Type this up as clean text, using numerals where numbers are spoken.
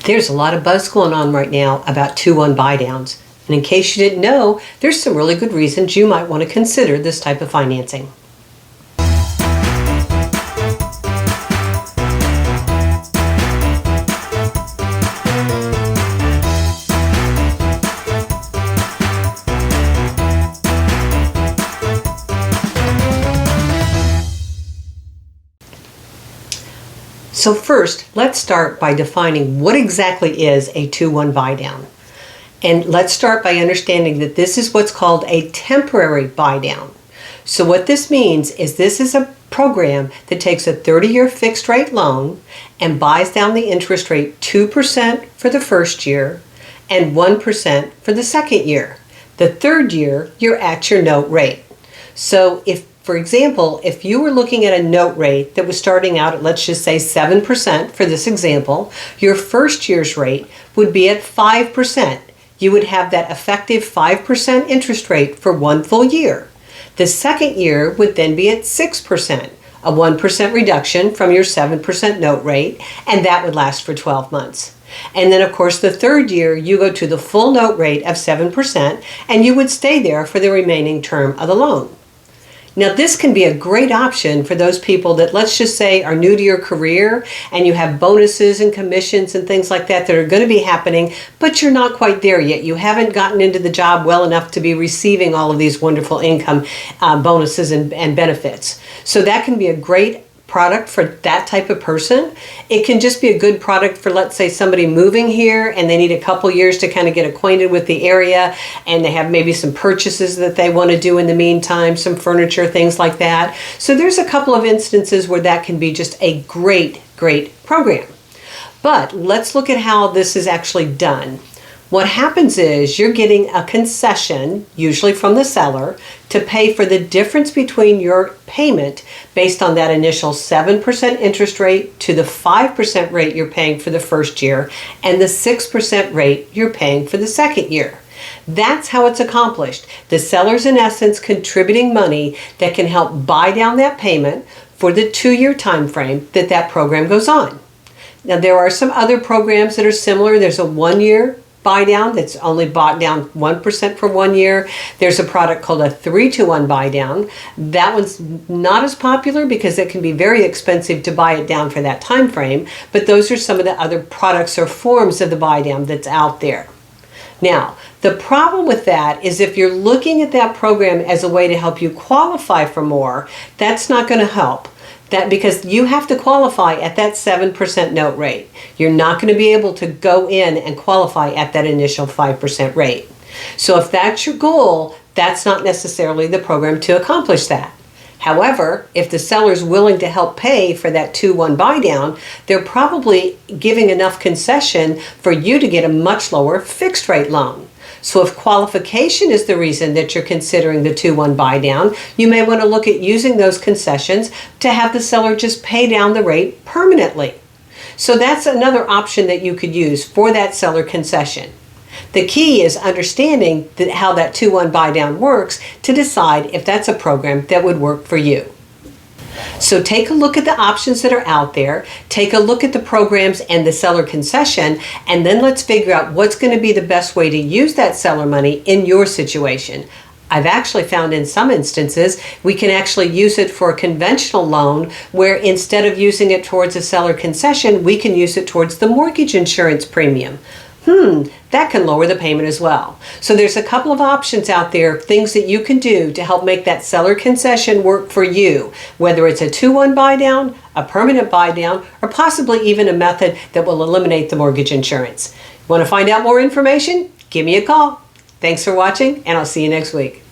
There's a lot of buzz going on right now about 2-1 buy downs. And in case you didn't know, there's some really good reasons you might want to consider this type of financing. So first, let's start by defining what exactly is a 2-1 buy down. And let's start by understanding that this is what's called a temporary buy down. So what this means is this is a program that takes a 30-year fixed rate loan and buys down the interest rate 2% for the first year and 1% for the second year. The third year, you're at your note rate. So for example, if you were looking at a note rate that was starting out at, let's just say 7% for this example, your first year's rate would be at 5%. You would have that effective 5% interest rate for one full year. The second year would then be at 6%, a 1% reduction from your 7% note rate, and that would last for 12 months. And then of course the third year you go to the full note rate of 7% and you would stay there for the remaining term of the loan. Now this can be a great option for those people that, let's just say, are new to your career and you have bonuses and commissions and things like that are going to be happening, but you're not quite there yet. You haven't gotten into the job well enough to be receiving all of these wonderful income bonuses and benefits. So that can be a great product for that type of person. It can just be a good product for, let's say, somebody moving here and they need a couple years to kind of get acquainted with the area, and they have maybe some purchases that they want to do in the meantime, some furniture, things like that. So there's a couple of instances where that can be just a great program. But let's look at how this is actually done. What happens is you're getting a concession, usually from the seller, to pay for the difference between your payment based on that initial 7% interest rate to the 5% rate you're paying for the first year and the 6% rate you're paying for the second year. That's how it's accomplished. The seller's in essence contributing money that can help buy down that payment for the 2-year time frame that program goes on. Now there are some other programs that are similar. There's a 1-year buy down that's only bought down 1% for 1 year. There's a product called a 3-to-1 buy down. That one's not as popular because it can be very expensive to buy it down for that time frame, but those are some of the other products or forms of the buy down that's out there. Now, the problem with that is if you're looking at that program as a way to help you qualify for more, that's not going to help. Because you have to qualify at that 7% note rate. You're not going to be able to go in and qualify at that initial 5% rate. So if that's your goal, that's not necessarily the program to accomplish that. However, if the seller's willing to help pay for that 2-1 buy down, they're probably giving enough concession for you to get a much lower fixed rate loan. So if qualification is the reason that you're considering the 2-1 buy down, you may want to look at using those concessions to have the seller just pay down the rate permanently. So that's another option that you could use for that seller concession. The key is understanding how that 2-1 buy down works to decide if that's a program that would work for you. So take a look at the options that are out there, take a look at the programs and the seller concession, and then let's figure out what's going to be the best way to use that seller money in your situation. I've actually found in some instances we can actually use it for a conventional loan where instead of using it towards a seller concession, we can use it towards the mortgage insurance premium. That can lower the payment as well. So there's a couple of options out there, things that you can do to help make that seller concession work for you, whether it's a 2-1 buy down, a permanent buy down, or possibly even a method that will eliminate the mortgage insurance. Want to find out more information? Give me a call. Thanks for watching, and I'll see you next week.